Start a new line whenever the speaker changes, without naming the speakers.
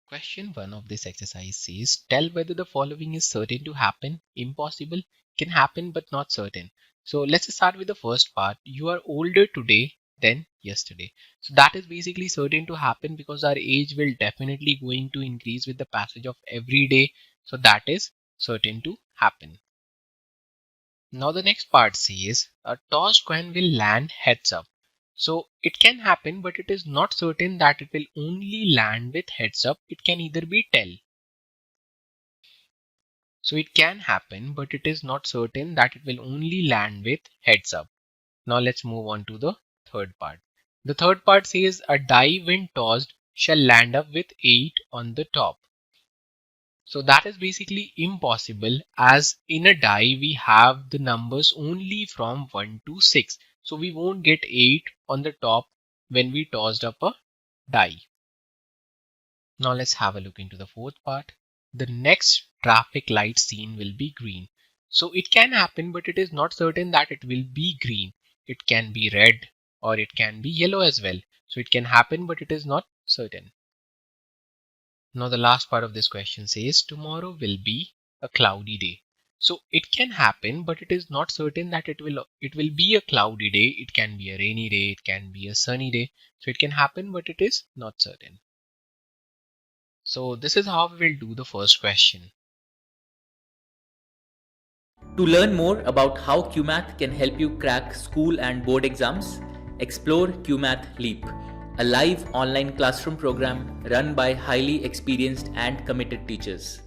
Question 1 of this exercise says, tell whether the following is certain to happen, impossible, can happen but not certain. So let's start with the first part. You are older today than yesterday. So that is basically certain to happen because our age will definitely going to increase with the passage of every day. So that is certain to happen. Now the next part says, a tossed coin will land heads up. So it can happen, but it is not certain that it will only land with heads up. It can either be tail. So it can happen, but it is not certain that it will only land with heads up. Now let's move on to the third part. The third part says a die when tossed shall land up with 8 on the top. So that is basically impossible, as in a die we have the numbers only from 1 to 6. So we won't get 8 on the top when we tossed up a die. Now let's have a look into the fourth part. The next traffic light scene will be green. So it can happen, but it is not certain that it will be green. It can be red or it can be yellow as well. So it can happen, but it is not certain. Now the last part of this question says tomorrow will be a cloudy day. So it can happen, but it is not certain that it will be a cloudy day. It can be a rainy day, it can be a sunny day. So it can happen, but it is not certain. So this is how we will do the first question.
To learn more about how QMath can help you crack school and board exams, explore QMath Leap, a live online classroom program run by highly experienced and committed teachers.